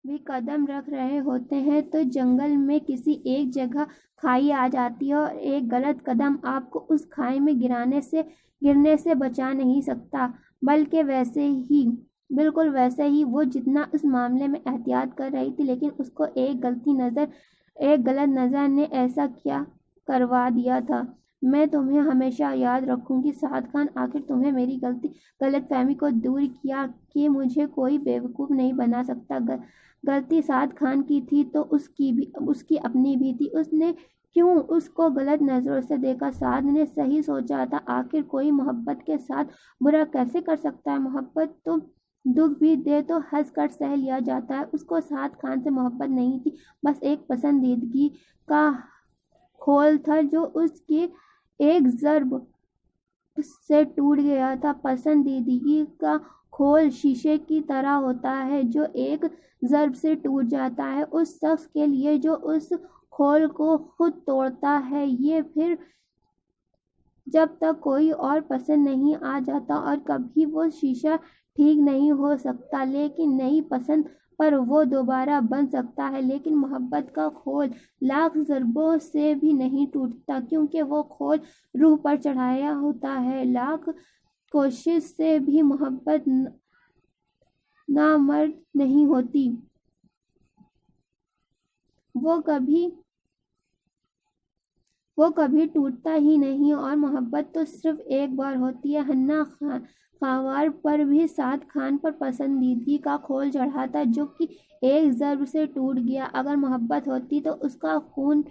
بھی قدم رکھ رہے ہوتے ہیں تو جنگل میں کسی ایک جگہ کھائی آ جاتی ہے اور ایک غلط قدم آپ کو اس کھائی میں گرنے سے بچا نہیں سکتا۔ بلکہ بالکل ویسے ہی وہ جتنا اس معاملے میں احتیاط کر رہی تھی، لیکن اس کو ایک غلط نظر نے ایسا کیا کروا دیا تھا۔ میں تمہیں ہمیشہ یاد رکھوں گی سعد خان، آخر تمہیں میری غلط فہمی کو دور کیا کہ مجھے کوئی بیوقوف نہیں بنا سکتا۔ غلطی سعد خان کی تھی تو اس کی اپنی بھی تھی۔ اس نے کیوں اس کو غلط نظروں سے دیکھا؟ سعد نے صحیح سوچا تھا، آخر کوئی محبت کے ساتھ برا کیسے کر سکتا ہے؟ محبت تو دکھ بھی دے تو ہنس کر سہ لیا جاتا ہے۔ اس کو سعد خان سے محبت نہیں تھی، بس ایک پسندیدگی کا کھول تھا جو اس کی ایک ضرب سے ٹوٹ گیا تھا۔ پسندیدگی کا کھول شیشے کی طرح ہوتا ہے جو ایک ضرب سے ٹوٹ جاتا ہے اس شخص کے لیے جو اس کھول کو خود توڑتا ہے۔ یہ پھر جب تک کوئی اور پسند نہیں آ جاتا اور کبھی وہ شیشہ ٹھیک نہیں ہو سکتا، لیکن نئی پسند پر وہ دوبارہ بن سکتا ہے۔ لیکن محبت کا کھول لاکھ ضربوں سے بھی نہیں ٹوٹتا، کیونکہ وہ کھول روح پر چڑھایا ہوتا ہے۔ لاکھ کوشش سے بھی محبت نامرد نہیں ہوتی، وہ کبھی ٹوٹتا ہی نہیں، اور محبت تو صرف ایک بار ہوتی ہے۔ حنا خانوار پر بھی سعد خان پر پسندیدگی کا کھول چڑھا تھا جو کہ ایک ضرب سے ٹوٹ گیا۔ اگر محبت ہوتی تو اس کا کھول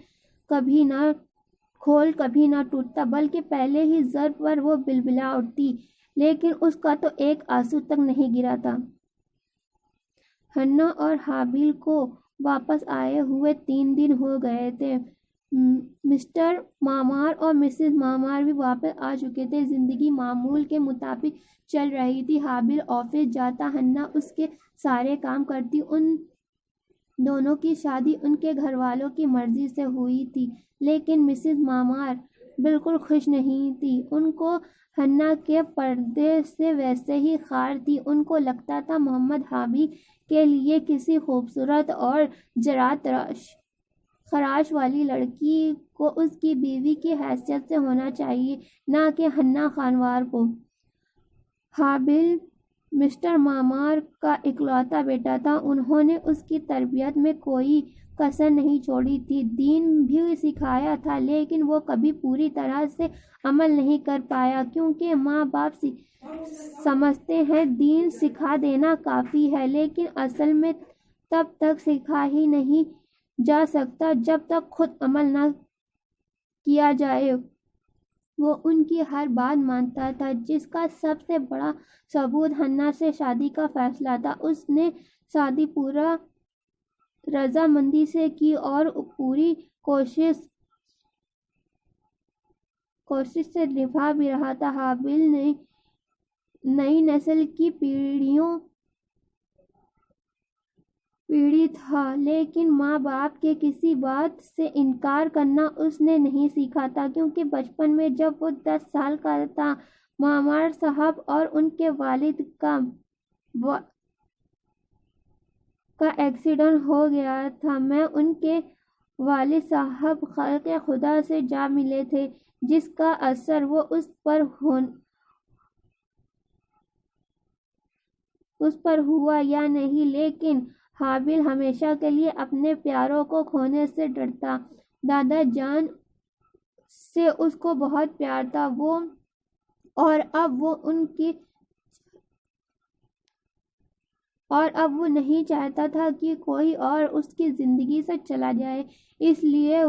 کبھی نہ ٹوٹتا، بلکہ پہلے ہی ضرب پر وہ بلبلا اٹھتی، لیکن اس کا تو ایک آنسو تک نہیں گرا تھا۔ حنا اور حابیل کو واپس آئے ہوئے 3 دن ہو گئے تھے۔ مسٹر مامار اور مسز مامار بھی واپس آ چکے تھے۔ زندگی معمول کے مطابق چل رہی تھی۔ حابیل آفس جاتا، حنا اس کے سارے کام کرتی۔ ان دونوں کی شادی ان کے گھر والوں کی مرضی سے ہوئی تھی، لیکن مسز مامار بالکل خوش نہیں تھی۔ ان کو حنا کے پردے سے ویسے ہی خار تھی۔ ان کو لگتا تھا محمد حابیل کے لیے کسی خوبصورت اور جرأت خراش والی لڑکی کو اس کی بیوی کی حیثیت سے ہونا چاہیے، نہ کہ حنا خانوار کو۔ حابیل مسٹر مامار کا اکلوتا بیٹا تھا۔ انہوں نے اس کی تربیت میں کوئی کسر نہیں چھوڑی تھی، دین بھی سکھایا تھا، لیکن وہ کبھی پوری طرح سے عمل نہیں کر پایا، کیونکہ ماں باپ سمجھتے ہیں دین سکھا دینا کافی ہے، لیکن اصل میں تب تک سکھا ہی نہیں جا سکتا جب تک خود عمل نہ کیا جائے۔ وہ ان کی ہر بات مانتا تھا، جس کا سب سے بڑا ثبوت حنا سے شادی کا فیصلہ تھا۔ اس نے شادی پورا رضامندی سے کی اور پوری کوشش سے نبھا بھی رہا تھا۔ حابیل نئی نسل کی پیڑھی تھا، لیکن ماں باپ کے کسی بات سے انکار کرنا اس نے نہیں سیکھا تھا، کیونکہ بچپن میں جب وہ 10 سال کا تھا، مامار صاحب اور ان کے والد کا ایکسیڈنٹ ہو گیا تھا۔ میں ان کے والد صاحب خلق خدا سے جا ملے تھے، جس کا اثر وہ اس پر ہوا یا نہیں، لیکن حابیل ہمیشہ کے لیے اپنے پیاروں کو کھونے سے ڈرتا۔ دادا جان سے اس کو بہت پیار تھا، اور اب وہ نہیں چاہتا تھا کہ کوئی اور اس کی زندگی سے چلا جائے، اس لیے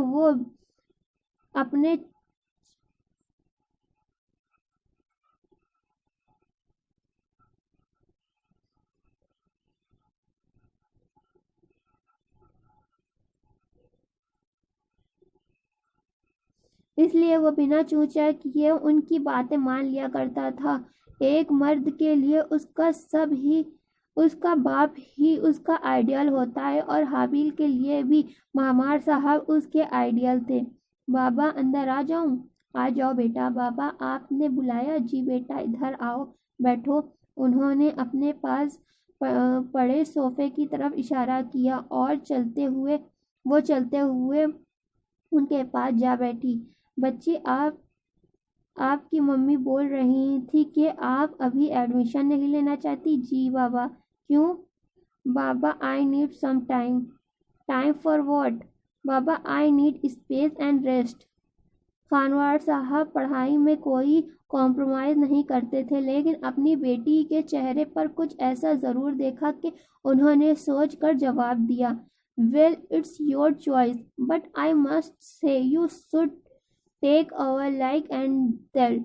وہ بنا چوچا کیے ان کی باتیں مان لیا کرتا تھا۔ ایک مرد کے لیے اس کا باپ ہی اس کا آئیڈیل ہوتا ہے، اور حابیل کے لیے بھی مامار صاحب اس کے آئیڈیل تھے۔ بابا اندر آ جاؤں؟ آ جاؤ بیٹا۔ بابا آپ نے بلایا؟ جی بیٹا، ادھر آؤ، بیٹھو۔ انہوں نے اپنے پاس پڑے صوفے کی طرف اشارہ کیا اور چلتے ہوئے ان کے پاس جا بیٹھی۔ بچی، آپ کی ممی بول رہی تھی کہ آپ ابھی ایڈمیشن نہیں لینا چاہتی؟ جی بابا۔ کیوں؟ بابا I need some time. Time for what? بابا I need space and rest. خانوار صاحب پڑھائی میں کوئی کمپرومائز نہیں کرتے تھے، لیکن اپنی بیٹی کے چہرے پر کچھ ایسا ضرور دیکھا کہ انہوں نے سوچ کر جواب دیا، well it's your choice but I must say you should take over like and tell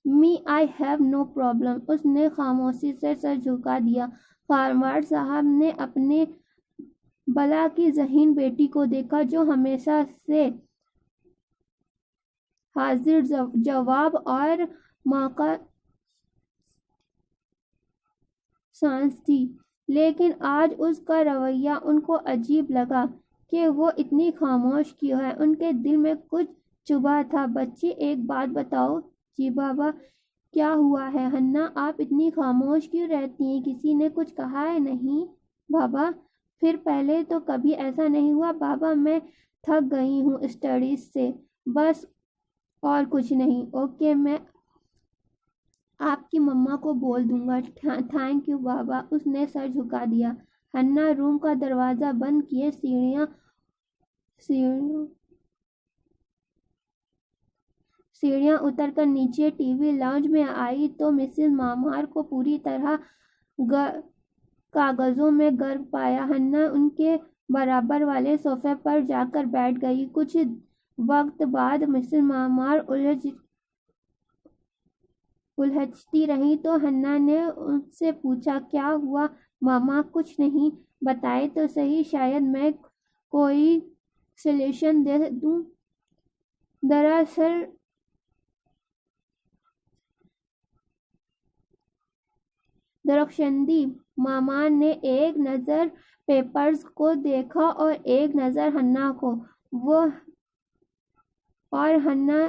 me I have no problem. اس نے خاموشی سے سر جھکا دیا۔ خانوار صاحب نے اپنے بلا کی ذہین بیٹی کو دیکھا، جو ہمیشہ سے حاضر جواب اور موقع سانس تھی، لیکن آج اس کا رویہ ان کو عجیب لگا کہ وہ اتنی خاموش کیوں ہے۔ ان کے دل میں کچھ چبھا تھا۔ بچی، ایک بات بتاؤ۔ جی بابا۔ کیا ہوا ہے حنا؟ آپ اتنی خاموش کیوں رہتی ہیں؟ کسی نے کچھ کہا ہے؟ نہیں بابا۔ پھر پہلے تو کبھی ایسا نہیں ہوا بابا۔ میں تھک گئی ہوں اسٹڈیز سے، بس، اور کچھ نہیں۔ اوکے، میں آپ کی مما کو بول دوں گا۔ تھینک یو بابا۔ اس نے سر جھکا دیا۔ حنا روم کا دروازہ بند کیے سیڑھیاں اتر کر نیچے ٹی وی لاؤنج میں آئی تو مسز مامار کو پوری طرح کاغذوں میں غرق پایا۔ حنا ان کے برابر والے صوفے پر جا کر بیٹھ گئی۔ کچھ وقت بعد مسز مامار الجھتی رہیں تو حنا نے ان سے پوچھا، کیا ہوا ماما؟ کچھ نہیں، بتائیں تو صحیح، شاید میں کوئی سلیوشن دے دوں۔ درخشندی ماما نے ایک نظر پیپرز کو دیکھا اور ایک نظر حنا کو، اور حنا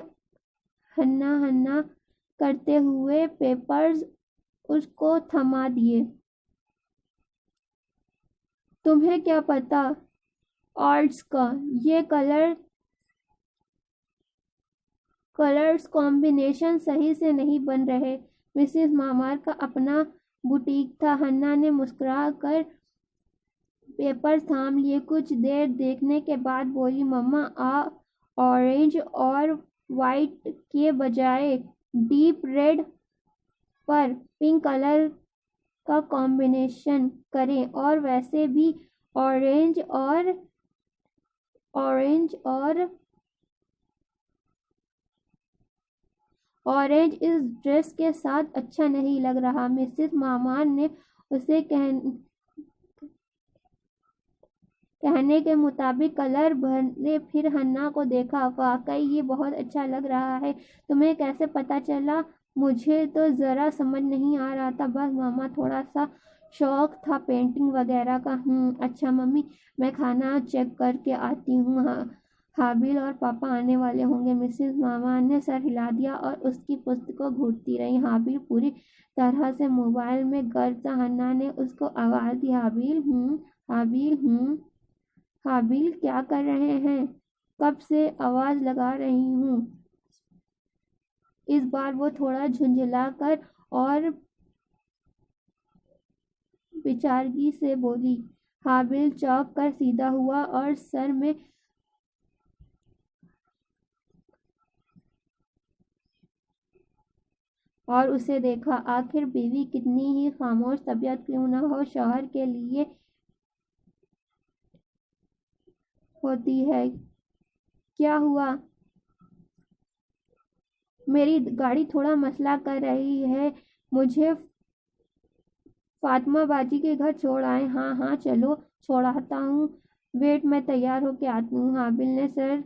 کرتے ہوئے پیپرز اس کو تھما دیے۔ تمہیں کیا پتا آرٹس کا؟ یہ کلرز کمبینیشن صحیح سے نہیں بن رہے۔ مسز مامار کا اپنا بوٹیک تھا۔ حنا نے مسکرا کر پیپرز تھام لیے۔ کچھ دیر دیکھنے کے بعد بولی، مما، اورنج اور وائٹ کے بجائے ڈیپ ریڈ پر پنک کلر کا کمبینیشن کریں، اور ویسے بھی اورنج اس ڈریس کے ساتھ اچھا نہیں لگ رہا۔ مسز مامار نے اسے کہنے کے مطابق کلر بھرے، پھر حنا کو دیکھا۔ واقعی یہ بہت اچھا لگ رہا ہے۔ تمہیں کیسے پتا چلا؟ مجھے تو ذرا سمجھ نہیں آ رہا تھا، بس ماما تھوڑا سا شوق تھا پینٹنگ وغیرہ کا۔ اچھا ممی، میں کھانا چیک کر کے آتی ہوں، حابیل اور پاپا آنے والے ہوں گے۔ مسز مامار نے سر ہلا دیا اور اس کی پشت کو گھورتی رہی۔ حابیل پوری طرح سے موبائل میں غرق تھا۔ حنا نے اس کو آواز دی، حابیل، حابیل، حابیل کیا کر رہے ہیں؟ کب سے آواز لگا رہی ہوں۔ اس بار وہ تھوڑا جھنجھلا کر اور بیچارگی سے بولی۔ حابیل چونک کر سیدھا ہوا اور سر میں اور اسے دیکھا۔ آخر بیوی کتنی ہی خاموش طبیعت کیوں نہ ہو، شوہر کے لیے ہوتی ہے۔ کیا ہوا؟ میری گاڑی تھوڑا مسئلہ کر رہی ہے، مجھے فاطمہ باجی کے گھر چھوڑ آئیں۔ ہاں چلو، چھوڑاتا ہوں، ویٹ، میں تیار ہو کے آتی ہوں۔ حابیل نے سر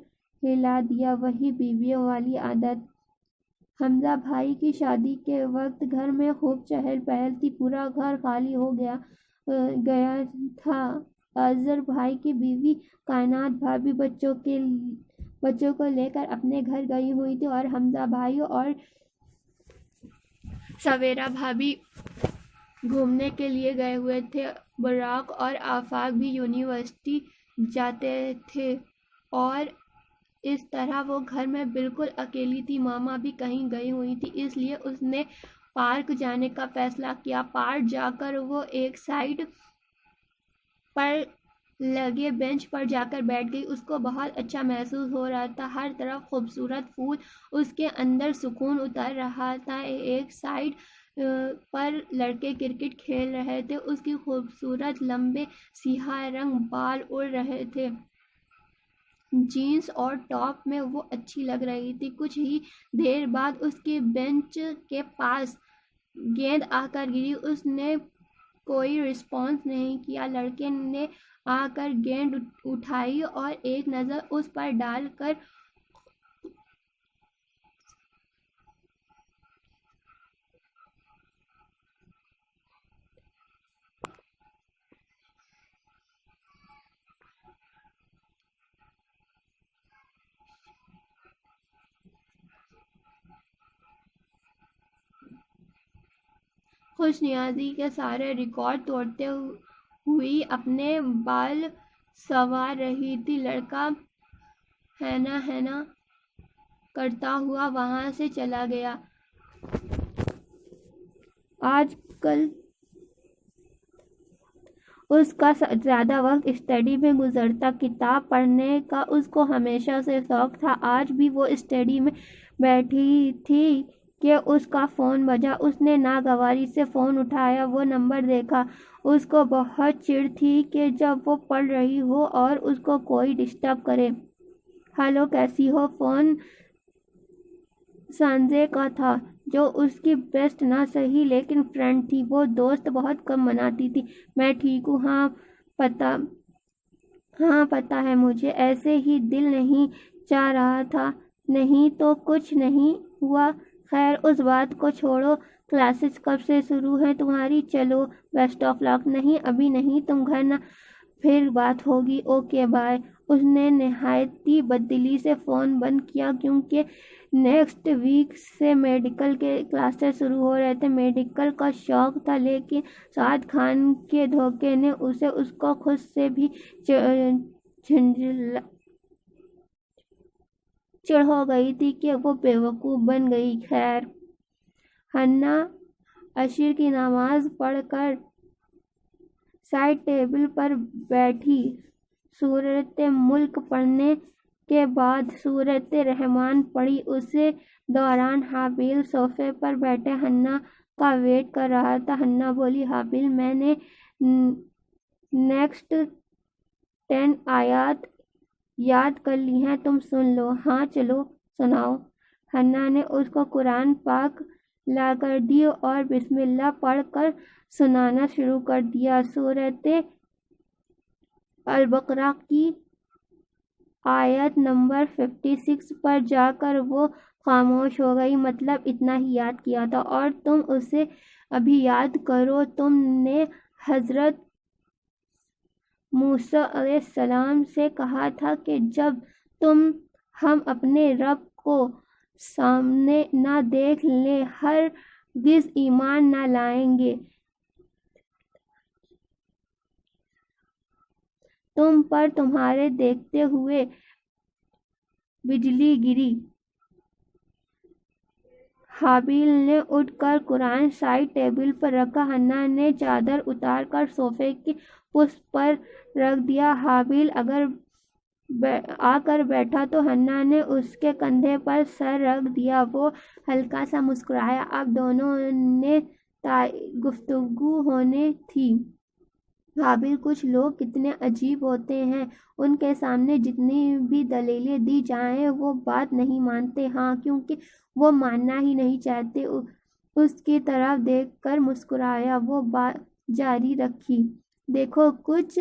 ہلا دیا۔ وہی بیویوں والی عادت۔ حمزہ بھائی کی شادی کے وقت گھر میں خوب چہل پہل تھی، پورا گھر خالی ہو گیا تھا۔ اظہر بھائی کی بیوی کائنات بھابی بچوں کو لے کر اپنے گھر گئی ہوئی تھی، اور حمزہ بھائی اور سویرا بھابی گھومنے کے لیے گئے ہوئے تھے۔ براق اور آفاق بھی یونیورسٹی جاتے تھے اور اس طرح وہ گھر میں بالکل اکیلی تھی۔ ماما بھی کہیں گئی ہوئی تھی، اس لیے اس نے پارک جانے کا فیصلہ کیا۔ پارک جا کر وہ ایک سائڈ پر لگے بینچ پر جا کر بیٹھ گئی۔ اس کو بہت اچھا محسوس ہو رہا تھا، ہر طرف خوبصورت پھول، اس کے اندر سکون اتر رہا تھا۔ ایک سائڈ پر لڑکے کرکٹ کھیل رہے تھے، اس کی خوبصورت لمبے سیاہ رنگ بال اڑ رہے تھے، جینس اور ٹاپ میں وہ اچھی لگ رہی تھی۔ کچھ ہی دیر بعد اس کی بینچ کے پاس گیند آ کر گری، اس نے کوئی رسپانس نہیں کیا۔ لڑکے نے آ کر گیند اٹھائی اور ایک نظر اس پر ڈال کر خوش نیازی کے سارے ریکارڈ توڑتے ہوئی اپنے بال سنوار رہی تھی۔ لڑکا ہینا ہینا کرتا ہوا وہاں سے چلا گیا۔ آج کل اس کا زیادہ وقت اسٹڈی میں گزرتا، کتاب پڑھنے کا اس کو ہمیشہ سے شوق تھا۔ آج بھی وہ اسٹڈی میں بیٹھی تھی کہ اس کا فون بجا۔ اس نے ناگواری سے فون اٹھایا، وہ نمبر دیکھا۔ اس کو بہت چڑ تھی کہ جب وہ پڑھ رہی ہو اور اس کو کوئی ڈسٹرب کرے۔ ہیلو، کیسی ہو؟ فون سانجے کا تھا، جو اس کی بیسٹ نہ سہی لیکن فرینڈ تھی۔ وہ دوست بہت کم بناتی تھی۔ میں ٹھیک ہوں، ہاں پتہ ہے مجھے، ایسے ہی دل نہیں چاہ رہا تھا۔ نہیں تو کچھ نہیں ہوا۔ خیر اس بات کو چھوڑو، کلاسز کب سے شروع ہیں تمہاری؟ چلو بیسٹ آف لک۔ نہیں ابھی نہیں، تم گھر نہ، پھر بات ہوگی، اوکے بائے۔ اس نے نہایتی بددلی سے فون بند کیا کیونکہ نیکسٹ ویک سے میڈیکل کے کلاسز شروع ہو رہے تھے۔ میڈیکل کا شوق تھا لیکن سعد خان کے دھوکے نے اسے اس کو خود سے بھی چڑ ہو گئی تھی کہ وہ بیوقوف بن گئی۔ خیر حنا عشر کی نماز پڑھ کر سائڈ ٹیبل پر بیٹھی، سورۃ ملک پڑھنے کے بعد سورۃ رحمان پڑھی۔ اسی دوران حابیل صوفے پر بیٹھے حنا کا ویٹ کر رہا تھا۔ حنا بولی، حابیل میں نے نیکسٹ 10 آیات یاد کر لی ہیں، تم سن لو۔ ہاں چلو سناؤ۔ حنا نے اس کو قرآن پاک لا کر دی اور بسم اللہ پڑھ کر سنانا شروع کر دیا۔ سورۃ البقرہ کی آیت نمبر 56 پر جا کر وہ خاموش ہو گئی۔ مطلب اتنا ہی یاد کیا تھا اور تم اسے ابھی یاد کرو۔ تم نے حضرت موسیٰ علیہ السلام سے کہا تھا کہ جب ہم اپنے رب کو سامنے نہ دیکھ لیں ہرگز ایمان نہ لائیں گے۔ تم پر تمہارے دیکھتے ہوئے بجلی گری۔ حابیل نے اٹھ کر قرآن سائڈ ٹیبل پر رکھا۔ حنا نے چادر اتار کر صوفے کی پشت پر رکھ دیا۔ حابیل آ کر بیٹھا تو حنا نے اس کے کندھے پر سر رکھ دیا۔ وہ ہلکا سا مسکرایا۔ اب دونوں نے گفتگو ہونے تھی۔ حابیل، کچھ لوگ کتنے عجیب ہوتے ہیں، ان کے سامنے جتنی بھی دلیلیں دی جائیں وہ بات نہیں مانتے۔ ہاں، کیونکہ وہ ماننا ہی نہیں چاہتے۔ اس کی طرف دیکھ کر مسکرایا۔ وہ بات جاری رکھی، دیکھو کچھ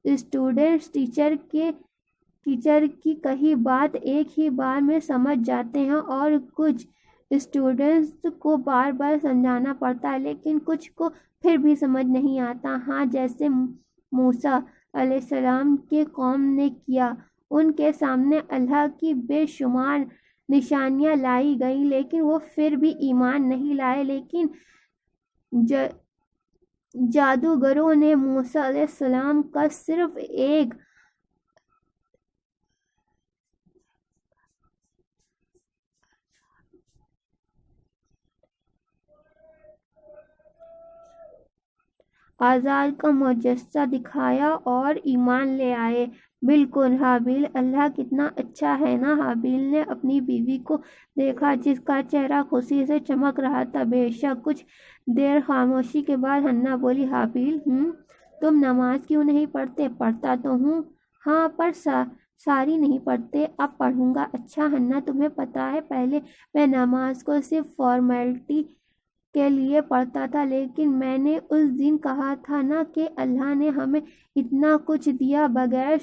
اسٹوڈنٹس ٹیچر کی کہی بات ایک ہی بار میں سمجھ جاتے ہیں اور کچھ اسٹوڈنٹس کو بار بار سمجھانا پڑتا ہے لیکن کچھ کو پھر بھی سمجھ نہیں آتا۔ ہاں، جیسے موسیٰ علیہ السلام کی قوم نے کیا۔ ان کے سامنے اللہ کی بے شمار نشانیاں لائی گئیں لیکن وہ پھر بھی ایمان نہیں لائے۔ لیکن جادوگروں نے موسیٰ علیہ السلام کا صرف ایک آزاد کا مجسمہ دکھایا اور ایمان لے آئے۔ بالکل حابیل، اللہ کتنا اچھا ہے نا۔ حابیل نے اپنی بیوی کو دیکھا جس کا چہرہ خوشی سے چمک رہا تھا۔ بے شک۔ کچھ دیر خاموشی کے بعد حنا بولی، حابیل تم نماز کیوں نہیں پڑھتے؟ پڑھتا تو ہوں، ہاں، پر ساری نہیں پڑھتے، اب پڑھوں گا۔ اچھا حنا، تمہیں پتہ ہے پہلے میں نماز کو صرف فارمیلٹی کے لیے پڑھتا تھا، لیکن میں نے اس دن کہا تھا نا کہ اللہ نے ہمیں اتنا کچھ دیا بغیر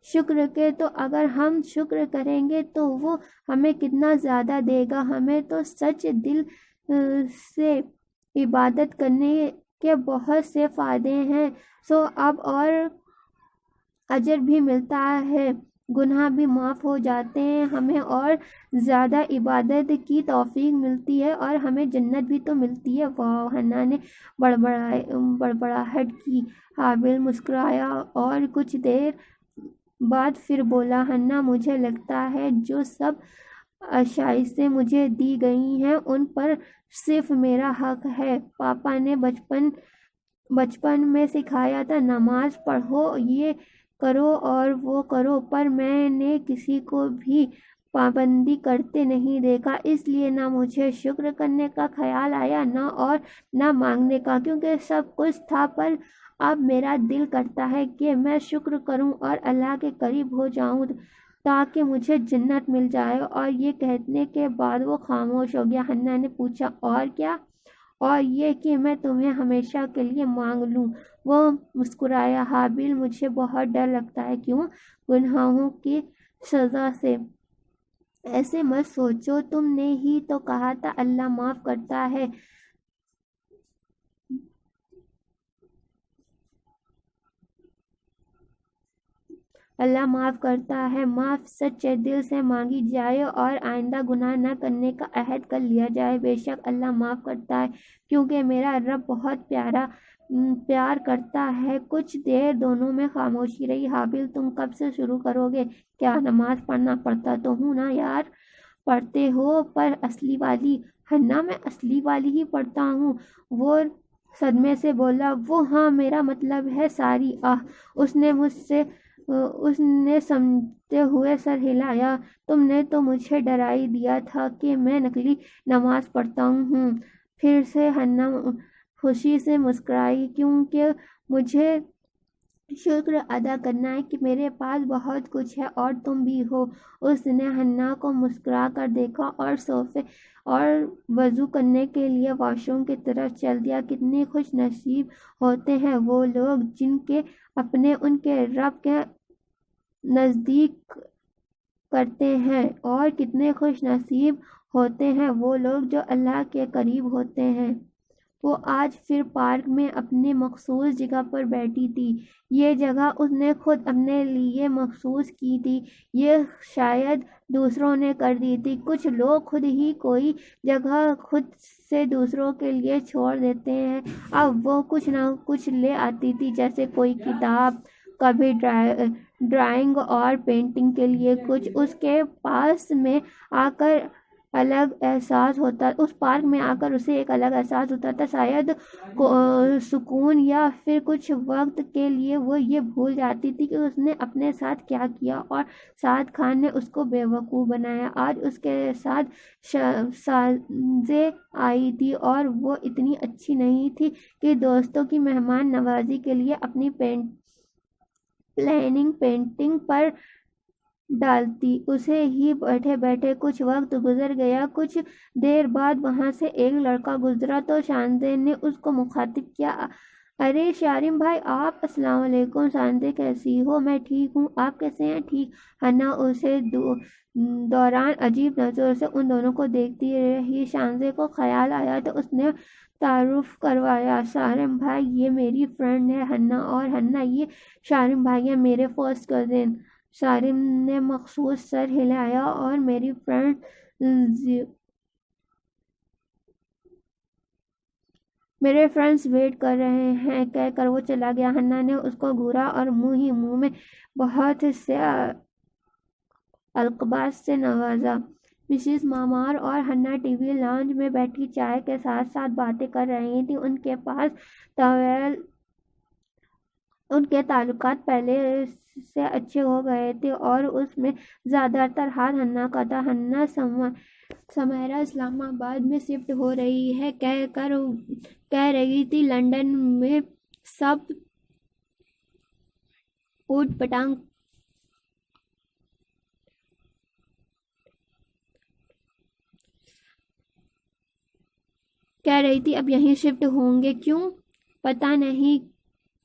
شکر کے، تو اگر ہم شکر کریں گے تو وہ ہمیں کتنا زیادہ دے گا۔ ہمیں تو سچ دل سے عبادت کرنے کے بہت سے فائدے ہیں، سو اب اور اجر بھی ملتا ہے، گناہ بھی معاف ہو جاتے ہیں، ہمیں اور زیادہ عبادت کی توفیق ملتی ہے اور ہمیں جنت بھی تو ملتی ہے۔ واہ! حنا نے بڑبڑاہٹ کی۔ حابیل مسکرایا اور کچھ دیر بعد پھر بولا، حنا مجھے لگتا ہے جو سب آشائشیں مجھے دی گئی ہیں ان پر صرف میرا حق ہے۔ پاپا نے بچپن میں سکھایا تھا نماز پڑھو، یہ کرو اور وہ کرو، پر میں نے کسی کو بھی پابندی کرتے نہیں دیکھا، اس لیے نہ مجھے شکر کرنے کا خیال آیا نہ مانگنے کا، کیونکہ سب کچھ تھا۔ پر اب میرا دل کرتا ہے کہ میں شکر کروں اور اللہ کے قریب ہو جاؤں تاکہ مجھے جنت مل جائے۔ اور یہ کہنے کے بعد وہ خاموش ہو گیا۔ حنا نے پوچھا، اور کیا؟ اور یہ کہ میں تمہیں ہمیشہ کے لیے مانگ لوں۔ وہ مسکرایا۔ حابیل، مجھے بہت ڈر لگتا ہے۔ کیوں؟ گناہوں کی سزا سے۔ ایسے مت سوچو، تم نے ہی تو کہا تھا اللہ معاف کرتا ہے۔ اللہ معاف کرتا ہے، معاف سچے دل سے مانگی جائے اور آئندہ گناہ نہ کرنے کا عہد کر لیا جائے۔ بے شک اللہ معاف کرتا ہے، کیونکہ میرا رب بہت پیار کرتا ہے۔ کچھ دیر دونوں میں خاموشی رہی۔ حابیل، تم کب سے شروع کرو گے؟ کیا نماز پڑھنا؟ پڑھتا تو ہوں نا یار۔ پڑھتے ہو پر اصلی والی؟ حنا، میں اصلی والی ہی پڑھتا ہوں، وہ صدمے سے بولا۔ وہ ہاں، میرا مطلب ہے ساری۔ اس نے سمجھتے ہوئے سر ہلایا۔ تم نے تو مجھے ڈرا ہی دیا تھا کہ میں نقلی نماز پڑھتا ہوں۔ پھر سے حنا خوشی سے مسکرائی، کیونکہ مجھے شکر ادا کرنا ہے کہ میرے پاس بہت کچھ ہے اور تم بھی ہو۔ اس نے حنا کو مسکرا کر دیکھا اور صوفے اور وضو کرنے کے لیے واش روم کی طرف چل دیا۔ کتنے خوش نصیب ہوتے ہیں وہ لوگ جن کے اپنے ان کے رب کے نزدیک کرتے ہیں، اور کتنے خوش نصیب ہوتے ہیں وہ لوگ جو اللہ کے قریب ہوتے ہیں۔ وہ آج پھر پارک میں اپنی مخصوص جگہ پر بیٹھی تھی۔ یہ جگہ اس نے خود اپنے لیے مخصوص کی تھی، یہ شاید دوسروں نے کر دی تھی۔ کچھ لوگ خود ہی کوئی جگہ خود سے دوسروں کے لیے چھوڑ دیتے ہیں۔ اب وہ کچھ نہ کچھ لے آتی تھی، جیسے کوئی کتاب، کبھی ڈرائنگ اور پینٹنگ کے لیے کچھ۔ اس کے پاس میں آ کر اس پارک میں آ کر اسے ایک الگ احساس ہوتا تھا، شاید سکون، یا پھر کچھ وقت کے لیے وہ یہ بھول جاتی تھی کہ اس نے اپنے ساتھ کیا کیا، اور سعد خان نے اس کو بے وقوف بنایا۔ آج اس کے ساتھ سازیں آئی تھی اور وہ اتنی اچھی نہیں تھی کہ دوستوں کی مہمان نوازی کے لیے اپنی پلاننگ پینٹنگ پر ڈالتی۔ اسے ہی بیٹھے بیٹھے کچھ وقت گزر گیا۔ کچھ دیر بعد وہاں سے ایک لڑکا گزرا تو شانزے نے اس کو مخاطب کیا، ارے شارم بھائی، آپ! السلام علیکم۔ شانزے، کیسی ہو؟ میں ٹھیک ہوں، آپ کیسے ہیں؟ ٹھیک۔ حنا اسے دوران عجیب نظروں سے ان دونوں کو دیکھتی رہی۔ شانزے کو خیال آیا تو اس نے تعارف کروایا، شارم بھائی یہ میری فرینڈ ہے حنا، اور حنا یہ شارم بھائی ہے میرے فرسٹ کزن۔ شارم نے مخصوص سر ہلایا اور میری فرینڈ میرے فرینڈز ویٹ کر رہے ہیں کہہ کر وہ چلا گیا۔ ہنا نے اس کو گھورا اور منہ ہی منہ میں بہت سے القابات سے نوازا۔ مسز مامار اور ہنا ٹی وی لاؤنج میں بیٹھی چائے کے ساتھ ساتھ باتیں کر رہی تھیں۔ ان کے پاس طویل ان کے تعلقات پہلے سے اچھے ہو گئے تھے اور اس میں زیادہ تر ہاتھ ہنا کا تھا۔ ہنا سمیرا اسلام آباد میں شفٹ ہو رہی ہے کہہ رہی تھی۔ لندن میں سب اوٹ پٹانگ کہہ رہی تھی اب یہیں شفٹ ہوں گے۔ کیوں؟ پتہ نہیں،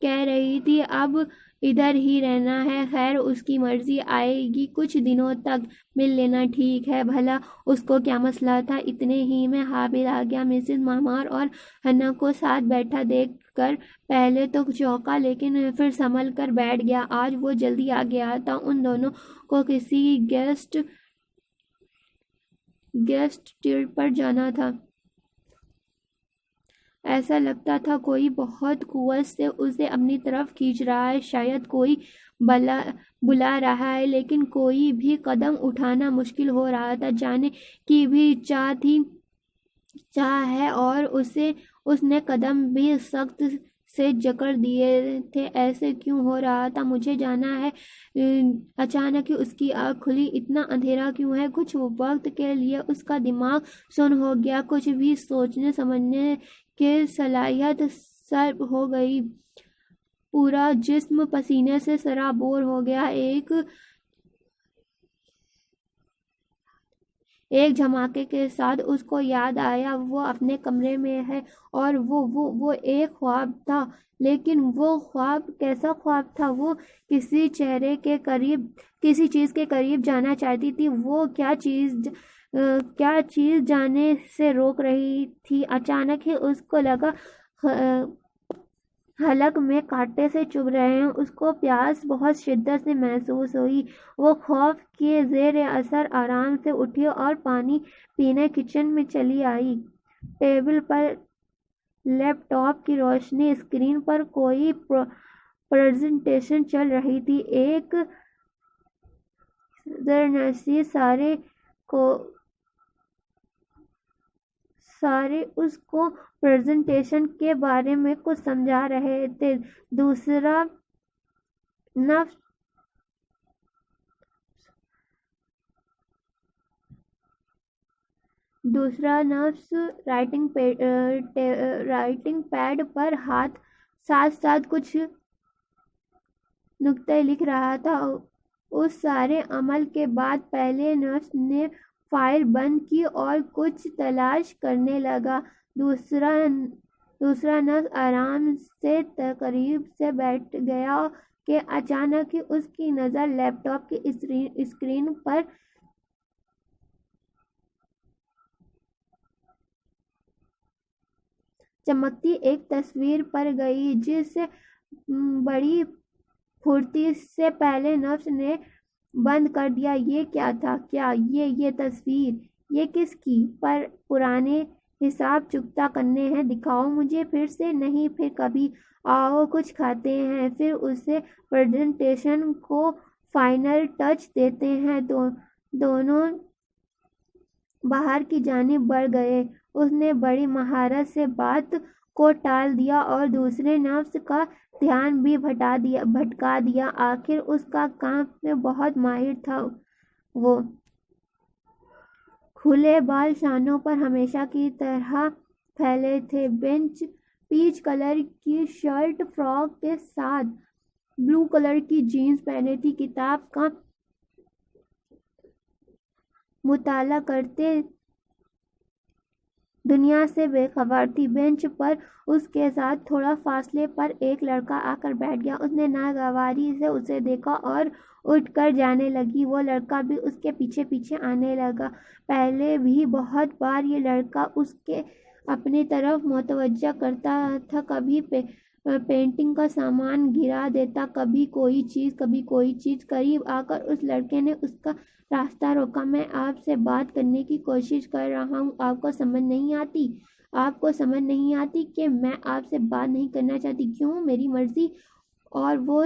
کہہ رہی تھی اب ادھر ہی رہنا ہے۔ خیر اس کی مرضی، آئے گی کچھ دنوں تک، مل لینا ٹھیک ہے۔ بھلا اس کو کیا مسئلہ تھا؟ اتنے ہی میں حابل آ گیا۔ مسز مامار اور ہنا کو ساتھ بیٹھا دیکھ کر پہلے تو چونکا لیکن پھر سنبھل کر بیٹھ گیا۔ آج وہ جلدی آ گیا تھا۔ ان دونوں کو کسی گیسٹ ٹرپ پر جانا تھا۔ ایسا لگتا تھا کوئی بہت قوت سے اسے اپنی طرف کھینچ رہا ہے، شاید کوئی بلا رہا ہے، لیکن کوئی بھی قدم اٹھانا مشکل ہو رہا تھا۔ جانے کی بھی چاہ ہے اور اس نے قدم بھی سخت سے جکڑ دیے تھے۔ ایسے کیوں ہو رہا تھا؟ مجھے جانا ہے۔ اچانک ہی اس کی آنکھ کھلی۔ اتنا اندھیرا کیوں ہے؟ کچھ وقت کے لیے اس کا دماغ سن ہو گیا۔ کچھ بھی سوچنے سمجھنے کی صلاحیت سلب ہو گئی۔ پورا جسم پسینے سے سرابور ہو گیا۔ ایک جھماکے کے ساتھ اس کو یاد آیا وہ اپنے کمرے میں ہے اور وہ ایک خواب تھا۔ لیکن وہ خواب کیسا خواب تھا؟ وہ کسی چیز کے قریب جانا چاہتی تھی۔ وہ کیا چیز جانے سے روک رہی تھی؟ اچانک ہی اس کو لگا حلق میں کانٹے سے چبھ رہے ہیں۔ اس کو پیاس بہت شدت سے محسوس ہوئی۔ وہ خوف کے زیر اثر آرام سے اٹھی اور پانی پینے کچن میں چلی آئی۔ ٹیبل پر لیپ ٹاپ کی روشنی، اسکرین پر کوئی پریزنٹیشن چل رہی تھی۔ ایک ذرنشین سارے اس کو پریزنٹیشن کے بارے میں کچھ سمجھا رہے تھے۔ دوسرا نفس رائٹنگ پیڈ پر ساتھ ساتھ کچھ نقطے لکھ رہا تھا۔ اس سارے عمل کے بعد پہلے نفس نے فائل بند کی اور کچھ تلاش کرنے لگا۔ دوسرا نفس آرام سے قریب سے بیٹھ گیا کہ اچانک ہی اس کی نظر لیپ ٹاپ کی اسکرین پر چمکتی ایک تصویر پر گئی، جسے بڑی پھرتی سے پہلے نفس نے بند کر دیا۔ یہ کیا تھا؟ کیا یہ تصویر؟ یہ کس کی؟ پرانے حساب چکتا کرنے ہیں؟ دکھاؤ مجھے پھر سے۔ نہیں، پھر کبھی۔ آؤ کچھ کھاتے ہیں، پھر اسے پریزنٹیشن کو فائنل ٹچ دیتے ہیں۔ دونوں باہر کی جانب بڑھ گئے۔ اس نے بڑی مہارت سے بات کو ٹال دیا اور دوسرے نفس کا دھیان بھی بھٹکا دیا۔ آخر اس کا کام میں بہت ماہر تھا۔ وہ کھلے بال شانوں پر ہمیشہ کی طرح پھیلے تھے۔ پیچ کلر کی شرٹ فراک کے ساتھ بلو کلر کی جینس پہنے تھی۔ کتاب کا مطالعہ کرتے دنیا سے بے خبر تھی۔ بینچ پر اس کے ساتھ تھوڑا فاصلے پر ایک لڑکا آ کر بیٹھ گیا۔ اس نے ناگواری سے اسے دیکھا اور اٹھ کر جانے لگی۔ وہ لڑکا بھی اس کے پیچھے پیچھے آنے لگا۔ پہلے بھی بہت بار یہ لڑکا اس کے اپنی طرف متوجہ کرتا تھا۔ کبھی پینٹنگ کا سامان گرا دیتا، کبھی کوئی چیز۔ قریب آ کر اس لڑکے نے اس کا راستہ روکا۔ میں آپ سے بات کرنے کی کوشش کر رہا ہوں، آپ کو سمجھ نہیں آتی؟ آپ کو سمجھ نہیں آتی کہ میں آپ سے بات نہیں کرنا چاہتی؟ کیوں؟ میری مرضی۔ اور وہ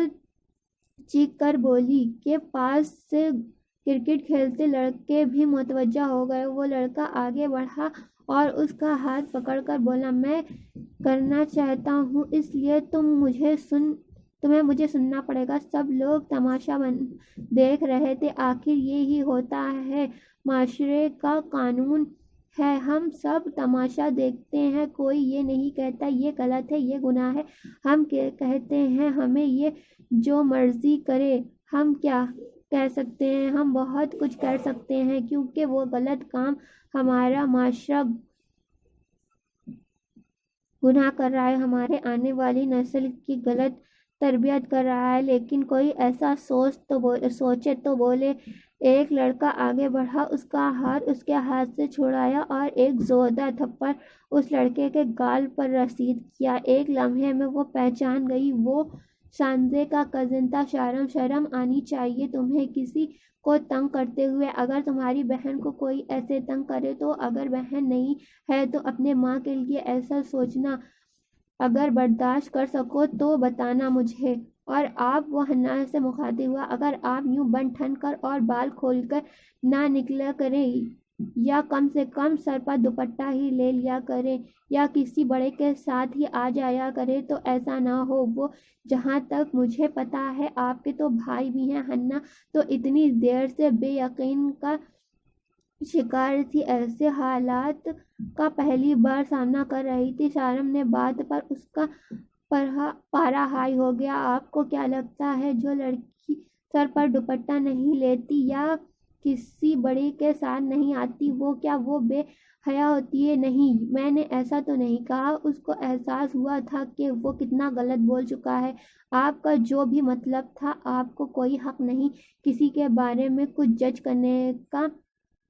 چیخ کر بولی کہ پاس سے کرکٹ کھیلتے لڑکے بھی متوجہ ہو گئے۔ وہ لڑکا آگے بڑھا اور اس کا ہاتھ پکڑ کر بولا، میں کرنا چاہتا ہوں، اس لیے تمہیں مجھے سننا پڑے گا۔ سب لوگ تماشا دیکھ رہے تھے۔ آخر یہی ہوتا ہے، معاشرے کا قانون ہے، ہم سب تماشا دیکھتے ہیں۔ کوئی یہ نہیں کہتا یہ غلط ہے، یہ گناہ ہے۔ ہم کہتے ہیں ہمیں یہ جو مرضی کرے۔ ہم کیا کہہ سکتے ہیں؟ ہم بہت کچھ کر سکتے ہیں، کیونکہ وہ غلط کام ہمارا معاشرہ گناہ کر رہا ہے، ہمارے آنے والی نسل کی غلط تربیت کر رہا ہے۔ لیکن کوئی ایسا سوچے تو بولے۔ ایک لڑکا آگے بڑھا، اس کا ہاتھ اس کے ہاتھ سے چھڑایا اور ایک زوردار تھپڑ اس لڑکے کے گال پر رسید کیا۔ ایک لمحے میں وہ پہچان گئی، وہ شانزے کا کزن تھا۔ شرم آنی چاہیے تمہیں کسی کو تنگ کرتے ہوئے۔ اگر تمہاری بہن کو کوئی ایسے تنگ کرے تو اگر بہن نہیں ہے تو اپنے ماں کے لیے ایسا سوچنا۔ اگر برداشت کر سکو تو بتانا مجھے۔ اور آپ، وہ حنا سے مخاطب ہوا، اگر آپ یوں بن ٹھن کر اور بال کھول کر نہ نکلا کریں، یا کم سے کم سر پر دوپٹہ ہی لے لیا کریں، یا کسی بڑے کے ساتھ ہی آ جایا کریں تو ایسا نہ ہو۔ وہ جہاں تک مجھے پتا ہے آپ کے تو بھائی بھی ہیں۔ حنا تو اتنی دیر سے بے یقین کا شکار تھی، ایسے حالات کا پہلی بار سامنا کر رہی تھی۔ شرم نے بات پر اس کا پارا ہائی ہو گیا۔ آپ کو کیا لگتا ہے جو لڑکی سر پر دوپٹہ نہیں لیتی یا کسی بڑے کے ساتھ نہیں آتی، وہ بے حیا ہوتی ہے؟ نہیں، میں نے ایسا تو نہیں کہا۔ اس کو احساس ہوا تھا کہ وہ کتنا غلط بول چکا ہے۔ آپ کا جو بھی مطلب تھا، آپ کو کوئی حق نہیں کسی کے بارے میں کچھ جج کرنے کا۔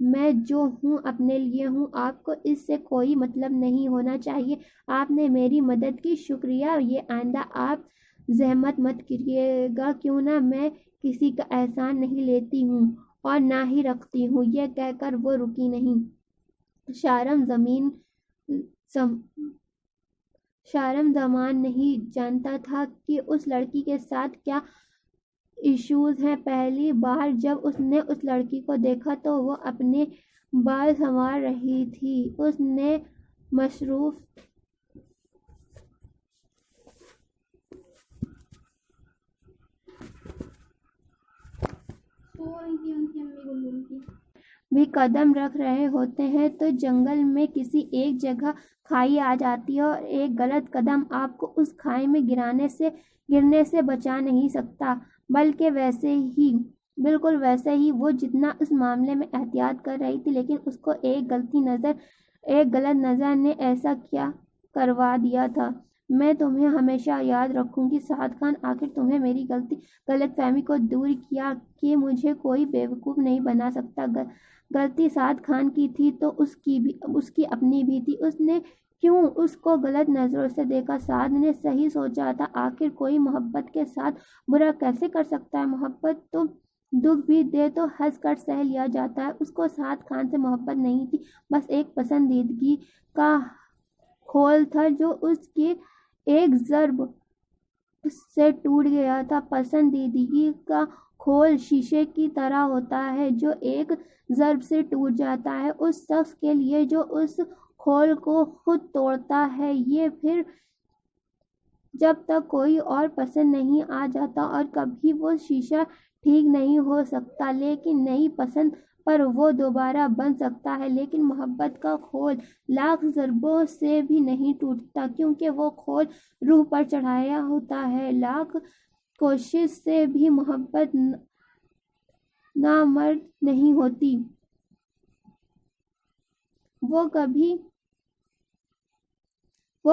میں جو ہوں اپنے لیے ہوں، آپ کو اس سے کوئی مطلب نہیں ہونا چاہیے۔ آپ نے میری مدد کی، شکریہ۔ یہ آئندہ آپ زحمت مت کیجیے گا، کیوں نہ میں کسی کا احسان نہیں لیتی ہوں اور نہ ہی رکھتی ہوں۔ یہ کہہ کر وہ رکی نہیں۔ شارم زمان نہیں جانتا تھا کہ اس لڑکی کے ساتھ کیا ایشوز ہیں۔ پہلی بار جب اس نے اس لڑکی کو دیکھا تو وہ اپنے بال سنوار رہی تھی۔ اس نے مصروف بھی قدم رکھ رہے ہوتے ہیں تو جنگل میں کسی ایک جگہ کھائی آ جاتی ہے اور ایک غلط قدم آپ کو اس کھائی میں گرنے سے بچا نہیں سکتا۔ بلکہ بالکل ویسے ہی وہ جتنا اس معاملے میں احتیاط کر رہی تھی، لیکن اس کو ایک غلط نظر نے ایسا کیا کروا دیا تھا۔ میں تمہیں ہمیشہ یاد رکھوں گی سعد خان۔ آخر تمہیں میری غلط فہمی کو دور کیا کہ مجھے کوئی بیوقوف نہیں بنا سکتا۔ غلطی سعد خان کی تھی تو اس کی اپنی بھی تھی۔ اس نے کیوں اس کو غلط نظروں سے دیکھا؟ سعد نے صحیح سوچا تھا، آخر کوئی محبت کے ساتھ برا کیسے کر سکتا ہے؟ محبت تو دکھ بھی دے تو ہنس کر سہ لیا جاتا ہے۔ اس کو سعد خان سے محبت نہیں تھی، بس ایک پسندیدگی کا کھول تھا جو اس کی ایک ضرب سے ٹوٹ گیا تھا۔ پسندیدگی کا کھول شیشے کی طرح ہوتا ہے جو ایک ضرب سے ٹوٹ جاتا ہے۔ اس شخص کے لیے جو اس کھول کو خود توڑتا ہے، یہ پھر جب تک کوئی اور پسند نہیں آ جاتا اور کبھی وہ شیشہ ٹھیک نہیں ہو سکتا، لیکن نئی پسند پر وہ دوبارہ بن سکتا ہے۔ لیکن محبت کا کھول لاکھ ضربوں سے بھی نہیں ٹوٹتا، کیونکہ وہ کھول روح پر چڑھایا ہوتا ہے۔ لاکھ کوشش سے بھی محبت نامرد نہیں ہوتی، وہ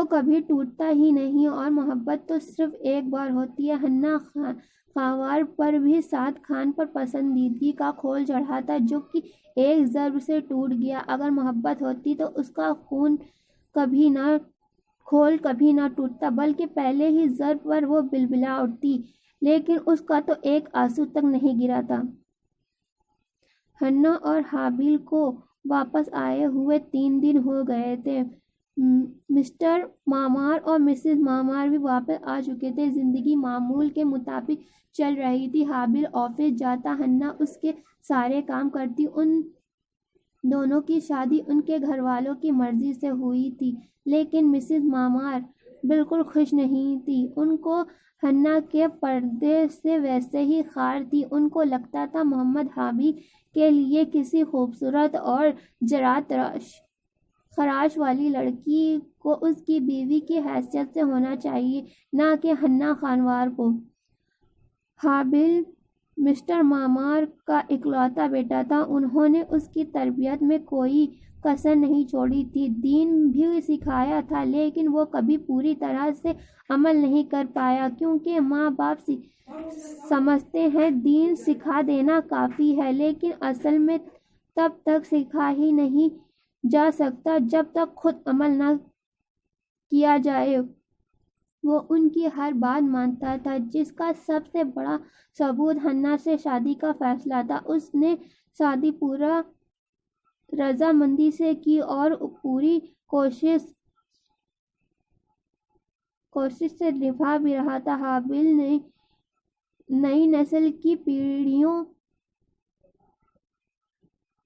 کبھی ٹوٹتا ہی نہیں۔ اور محبت تو صرف ایک بار ہوتی ہے۔ حنا خاور پر بھی سعد خان پر پسندیدگی کا کھول چڑھا تھا جو کہ ایک ضرب سے ٹوٹ گیا۔ اگر محبت ہوتی تو اس کا کھول کبھی نہ ٹوٹتا، بلکہ پہلے ہی ضرب پر وہ بلبلا اٹھتی۔ لیکن اس کا تو ایک آنسو تک نہیں گرا تھا۔ حنا اور حابیل کو واپس آئے ہوئے 3 دن ہو گئے تھے۔ مسٹر مامار اور مسز مامار بھی واپس آ چکے تھے۔ زندگی معمول کے مطابق چل رہی تھی۔ حابل آفس جاتا، ہنا اس کے سارے کام کرتی۔ ان دونوں کی شادی ان کے گھر والوں کی مرضی سے ہوئی تھی، لیکن مسز مامار بالکل خوش نہیں تھی۔ ان کو ہنا کے پردے سے ویسے ہی خار تھی۔ ان کو لگتا تھا محمد حابل کے لیے کسی خوبصورت اور جرأت خراش والی لڑکی کو اس کی بیوی کی حیثیت سے ہونا چاہیے، نہ کہ ہنا خانوار کو۔ حابل مسٹر مامار کا اکلوتا بیٹا تھا۔ انہوں نے اس کی تربیت میں کوئی کسر نہیں چھوڑی تھی۔ دین بھی سکھایا تھا، لیکن وہ کبھی پوری طرح سے عمل نہیں کر پایا، کیونکہ ماں باپ سمجھتے ہیں دین سکھا دینا کافی ہے، لیکن اصل میں تب تک سکھا ہی نہیں جا سکتا جب تک خود عمل نہ کیا جائے۔ وہ ان کی ہر بات مانتا تھا، جس کا سب سے بڑا ثبوت ہنا سے شادی کا فیصلہ تھا۔ اس نے شادی پورا رضامندی سے کی اور پوری کوشش سے نبھا بھی رہا تھا۔ حابل نئی نسل کی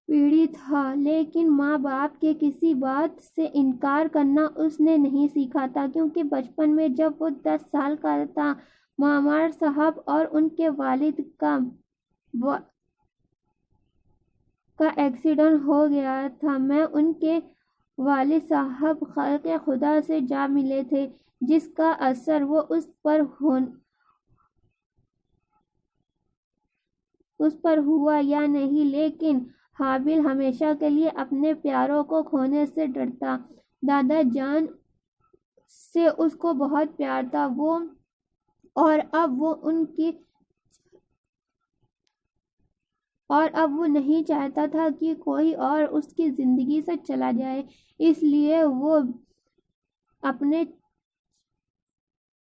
پیڑھی تھا، لیکن ماں باپ کے کسی بات سے انکار کرنا اس نے نہیں سیکھا تھا، کیونکہ بچپن میں جب وہ 10 سال کا تھا، مامار صاحب اور ان کے والد کا ایکسیڈنٹ ہو گیا تھا۔ میں ان کے والد صاحب خلق خدا سے جا ملے تھے، جس کا اثر وہ اس پر ہوا یا نہیں، لیکن حابل ہمیشہ کے لیے اپنے پیاروں کو کھونے سے ڈرتا۔ دادا جان سے اس کو بہت پیار تھا، اور اب وہ نہیں چاہتا تھا کہ کوئی اور اس کی زندگی سے چلا جائے۔ اس لیے وہ اپنے